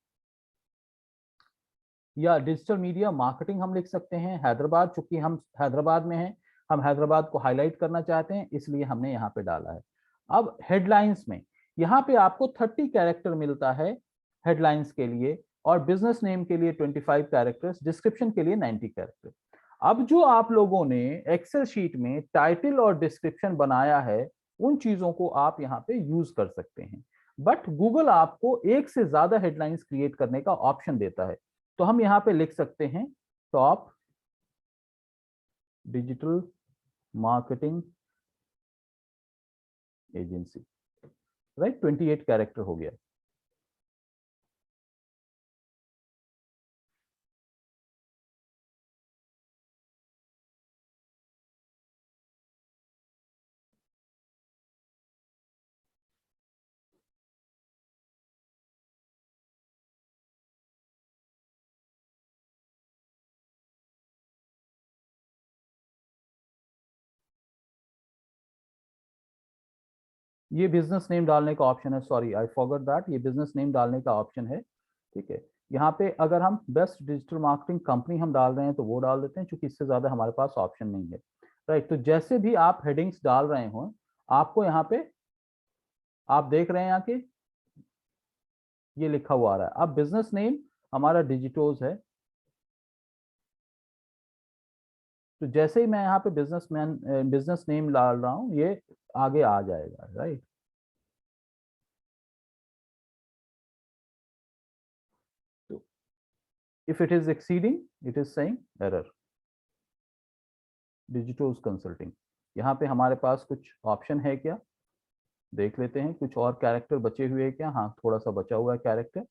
या डिजिटल मीडिया मार्केटिंग हम लिख सकते हैं हैदराबाद, चूंकि हम हैदराबाद में हैं, हम हैदराबाद को हाईलाइट करना चाहते हैं, इसलिए हमने यहाँ पे डाला है। अब हेडलाइंस में यहाँ पे आपको 30 कैरेक्टर मिलता है हेडलाइंस के लिए, और बिजनेस नेम के लिए 25 कैरेक्टर्स, डिस्क्रिप्शन के लिए 90 कैरेक्टर। अब जो आप लोगों ने एक्सेल शीट में टाइटल और डिस्क्रिप्शन बनाया है, उन चीजों को आप यहाँ पे यूज कर सकते हैं, बट गूगल आपको एक से ज्यादा हेडलाइंस क्रिएट करने का ऑप्शन देता है। तो हम यहाँ पे लिख सकते हैं top digital marketing agency, right. 28 character हो गया। ये बिजनेस नेम डालने का ऑप्शन है, सॉरी आई फॉरगॉट दैट, ये बिजनेस नेम डालने का ऑप्शन है, ठीक है। यहाँ पे अगर हम बेस्ट डिजिटल मार्केटिंग कंपनी हम डाल रहे हैं तो वो डाल देते हैं, क्योंकि इससे ज्यादा हमारे पास ऑप्शन नहीं है, राइट। तो जैसे भी आप हेडिंग्स डाल रहे हो, आपको यहाँ पे आप देख रहे हैं यहाँ के ये लिखा हुआ आ रहा है। अब बिजनेस नेम हमारा डिजिटोज है, तो जैसे ही मैं यहाँ पे बिजनेस नेम डाल रहा हूँ, ये आगे आ जाएगा, राइट। तो if it is exceeding, it is saying error, Digitoz consulting. यहाँ पे हमारे पास कुछ ऑप्शन है क्या, देख लेते हैं, कुछ और कैरेक्टर बचे हुए हैं क्या। हाँ, थोड़ा सा बचा हुआ है character,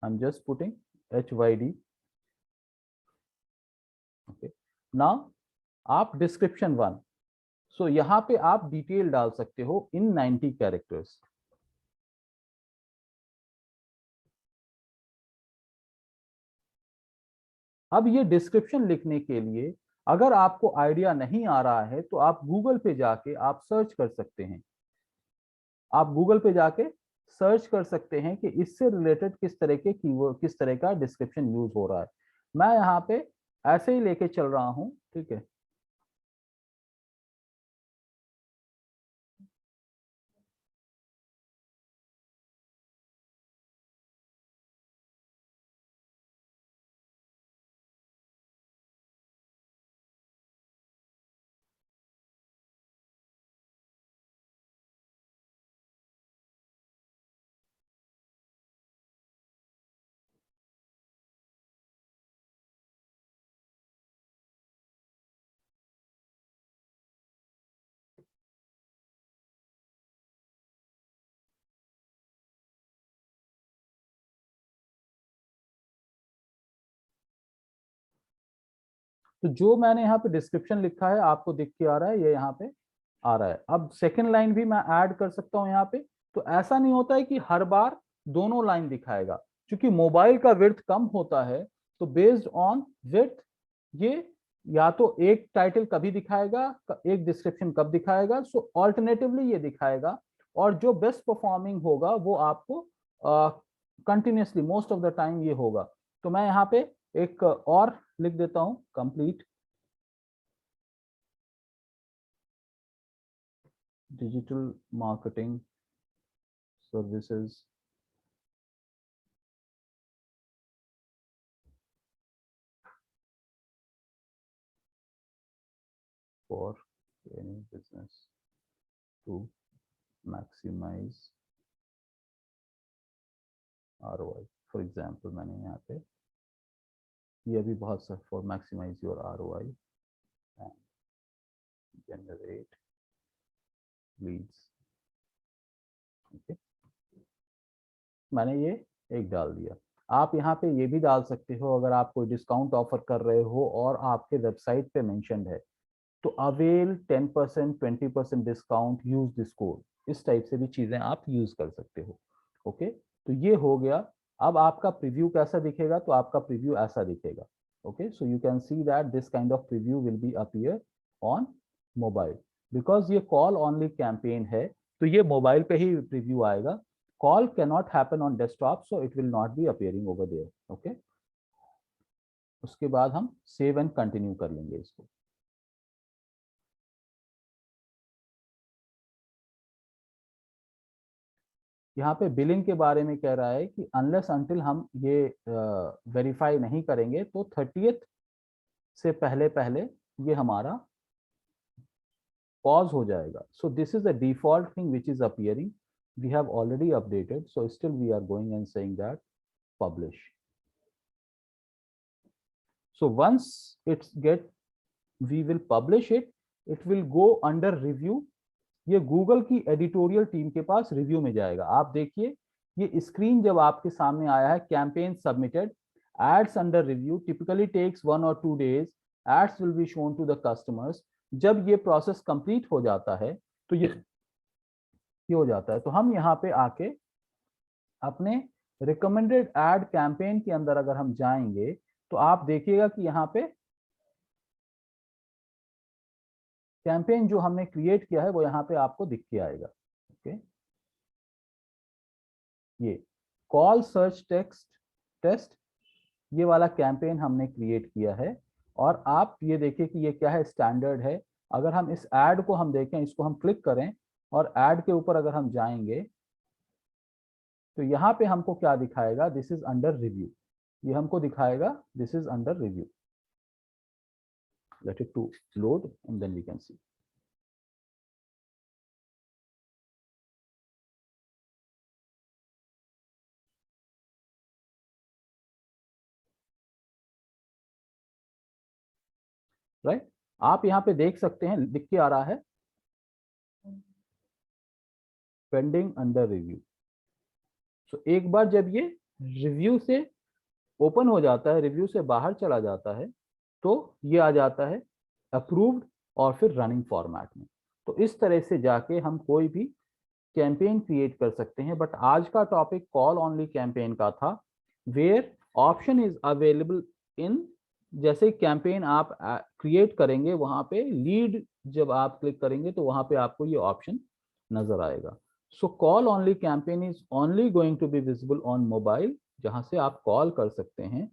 I am just putting HYD, okay. Now आप डिस्क्रिप्शन 1, सो यहाँ पे आप डिटेल डाल सकते हो इन 90 कैरेक्टर्स। अब ये डिस्क्रिप्शन लिखने के लिए अगर आपको आइडिया नहीं आ रहा है तो आप गूगल पे जाके आप सर्च कर सकते हैं, आप गूगल पे जाके सर्च कर सकते हैं कि इससे रिलेटेड किस तरह के कीवर्ड, किस तरह का डिस्क्रिप्शन यूज हो रहा है। मैं यहाँ पे ऐसे ही लेके चल रहा हूँ, ठीक है। तो जो मैंने यहाँ पे डिस्क्रिप्शन लिखा है आपको दिख के आ रहा है, ये यहाँ पे आ रहा है। अब सेकंड लाइन भी मैं ऐड कर सकता हूँ यहाँ पे। तो ऐसा नहीं होता है कि हर बार दोनों लाइन दिखाएगा, चूंकि मोबाइल का विड्थ कम होता है तो बेस्ड ऑन विड्थ ये या तो एक टाइटल कभी दिखाएगा, एक डिस्क्रिप्शन कब दिखाएगा, सो ऑल्टरनेटिवली ये दिखाएगा, और जो बेस्ट परफॉर्मिंग होगा वो आपको continuously most of the time ये होगा। तो मैं यहाँ पे एक और लिख देता हूं, complete digital marketing services for any business to maximize ROI। For example मैंने यहाँ पे ये भी बहुत सा for maximize your ROI and generate leads। Okay, मैंने ये एक डाल दिया। आप यहाँ पे ये भी डाल सकते हो, अगर आप कोई डिस्काउंट ऑफर कर रहे हो और आपके वेबसाइट पे मेंशन्ड है तो avail 10% 20% discount, use this code, इस टाइप से भी चीजें आप यूज कर सकते हो। ओके, तो ये हो गया। अब आपका प्रीव्यू कैसा दिखेगा, तो आपका प्रीव्यू ऐसा दिखेगा। Okay, so you can see that this kind of preview will be appear on mobile, because ये कॉल ओनली कैंपेन है तो ये मोबाइल पे ही प्रीव्यू आएगा। Call can not happen on desktop, so it will not be appearing over there. Okay, उसके बाद हम सेव एंड कंटिन्यू कर लेंगे इसको। यहाँ पे बिलिंग के बारे में कह रहा है कि अनलेस अंटिल हम ये वेरीफाई नहीं करेंगे तो 30th से पहले पहले ये हमारा पॉज हो जाएगा। So this is the default thing which is appearing, we have already updated, so still we are going and saying that publish. So once it's get, we will publish it, it will go under review. ये Google की editorial team के पास review में जाएगा। आप देखिए ये screen जब आपके सामने आया है, campaign submitted, ads under review, typically takes 1 or 2 days, ads will be shown to the customers. जब ये प्रोसेस कंप्लीट हो जाता है तो ये हो जाता है, तो हम यहाँ पे आके अपने रिकमेंडेड एड कैंपेन के अंदर अगर हम जाएंगे तो आप देखिएगा कि यहाँ पे कैंपेन जो हमने क्रिएट किया है वो यहाँ पे आपको दिख के आएगा। ओके, ये कॉल सर्च टेक्स्ट टेस्ट, ये वाला कैंपेन हमने क्रिएट किया है। और आप ये देखिए कि ये क्या है, स्टैंडर्ड है। अगर हम इस ऐड को हम देखें, इसको हम क्लिक करें और ऐड के ऊपर अगर हम जाएंगे तो यहाँ पे हमको क्या दिखाएगा, दिस इज अंडर रिव्यू। ये हमको दिखाएगा this is under review. Let it to load and then we can see. Right, आप यहाँ पे देख सकते हैं लिख के आ रहा है पेंडिंग अंडर रिव्यू। सो एक बार जब ये रिव्यू से ओपन हो जाता है, रिव्यू से बाहर चला जाता है, तो ये आ जाता है अप्रूव्ड और फिर रनिंग फॉर्मेट में। तो इस तरह से जाके हम कोई भी कैंपेन क्रिएट कर सकते हैं। बट आज का टॉपिक कॉल ओनली कैंपेन का था, where option is available in, जैसे कैंपेन आप क्रिएट करेंगे वहां पे लीड जब आप क्लिक करेंगे तो वहां पे आपको ये ऑप्शन नजर आएगा। So call only campaign is only going to be visible on mobile, जहां से आप कॉल कर सकते हैं।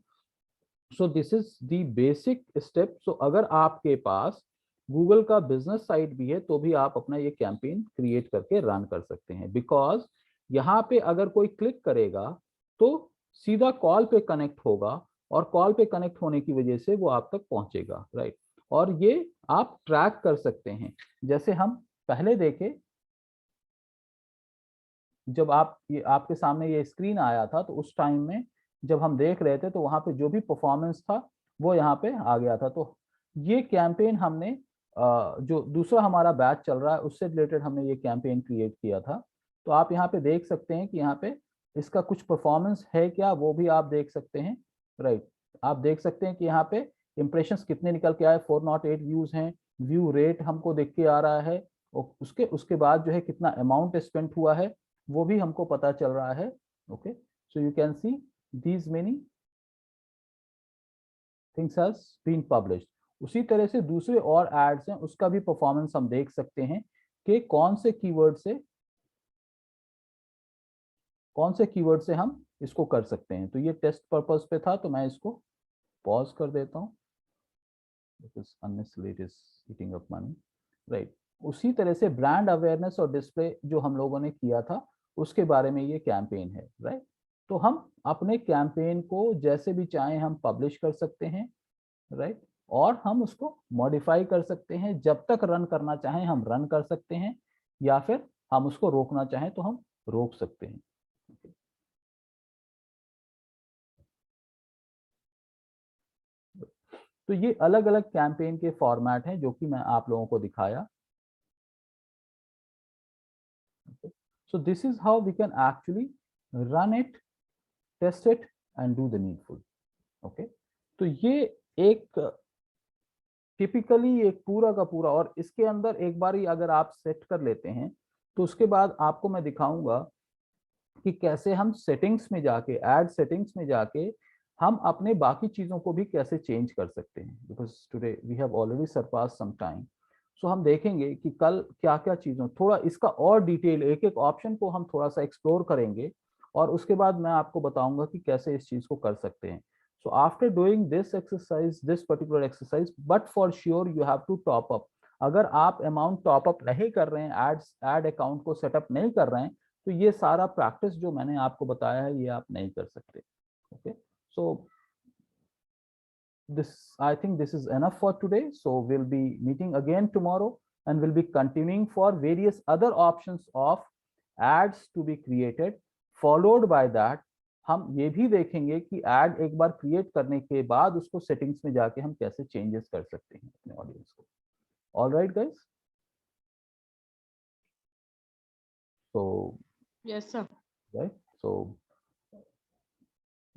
So this is the basic step. So अगर आपके पास गूगल का बिजनेस साइट भी है तो भी आप अपना ये कैंपेन क्रिएट करके रन कर सकते हैं, बिकॉज यहाँ पे अगर कोई क्लिक करेगा तो सीधा कॉल पे कनेक्ट होगा और कॉल पे कनेक्ट होने की वजह से वो आप तक पहुंचेगा। राइट, और ये आप ट्रैक कर सकते हैं। जैसे हम पहले देखे, जब आप ये आपके सामने ये स्क्रीन आया था तो उस टाइम में जब हम देख रहे थे तो वहां पे जो भी परफॉर्मेंस था वो यहाँ पे आ गया था। तो ये कैंपेन हमने जो दूसरा हमारा बैच चल रहा है उससे रिलेटेड हमने ये कैंपेन क्रिएट किया था। तो आप यहाँ पे देख सकते हैं कि यहाँ पे इसका कुछ परफॉर्मेंस है क्या, वो भी आप देख सकते हैं। राइट, आप देख सकते हैं कि यहाँ पे इंप्रेशंस कितने निकल के आए, 408 व्यूज हैं, व्यू रेट हमको देख के आ रहा है, और उसके बाद जो है कितना अमाउंट स्पेंड हुआ है वो भी हमको पता चल रहा है। Okay, so you can C these many things has been published. उसी तरह से दूसरे और एड्स हैं, उसका भी परफॉर्मेंस हम देख सकते हैं कि कौन से कीवर्ड से हम इसको कर सकते हैं। तो ये टेस्ट पर्पस पे था, तो मैं इसको पॉज कर देता हूँ, because unnecessarily it is eating up money, right? उसी तरह से ब्रांड अवेयरनेस और डिस्प्ले जो हम लोगों ने किया था, उसके बारे में ये कैंपेन है, राइट? तो हम अपने कैंपेन को जैसे भी चाहें हम पब्लिश कर सकते हैं, राइट? और हम उसको मॉडिफाई कर सकते हैं, जब तक रन करना चाहें हम रन कर सकते हैं, या फिर हम उसको रोकना चाहें तो हम रोक सकते हैं। तो ये अलग अलग कैंपेन के फॉर्मेट हैं जो कि मैं आप लोगों को दिखाया। So this is how we can actually run it, test it and do the needful. Okay, तो ये एक टिपिकली एक पूरा का पूरा, और इसके अंदर एक बार ही अगर आप सेट कर लेते हैं तो उसके बाद आपको मैं दिखाऊंगा कि कैसे हम सेटिंग्स में जाके, एड सेटिंग्स में जाके हम अपने बाकी चीजों को भी कैसे चेंज कर सकते हैं, because today we have already surpass some time. So हम देखेंगे कि कल क्या क्या चीजों, थोड़ा इसका और डिटेल, एक एक ऑप्शन को हम थोड़ा सा एक्सप्लोर करेंगे और उसके बाद मैं आपको बताऊंगा कि कैसे इस चीज को कर सकते हैं। So after doing this exercise, this particular exercise, but for sure you have to top up. अगर आप अमाउंट टॉप अप नहीं कर रहे हैं, एड अकाउंट को सेटअप नहीं कर रहे हैं, तो ये सारा प्रैक्टिस जो मैंने आपको बताया है ये आप नहीं कर सकते। Okay, so this, I think this is enough for today. So we'll be meeting again tomorrow and we'll be continuing for various other options of ads to be created. Followed by that हम ये भी देखेंगे कि add एक बार create करने के बाद उसको सेटिंग्स में जाके हम कैसे चेंजेस कर सकते हैं अपने ऑडियंस को। All right guys, so Yes, sir. Right, so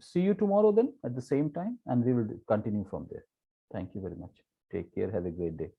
see you tomorrow then at the same time and we will continue from there. Thank you very much. Take care. Have a great day.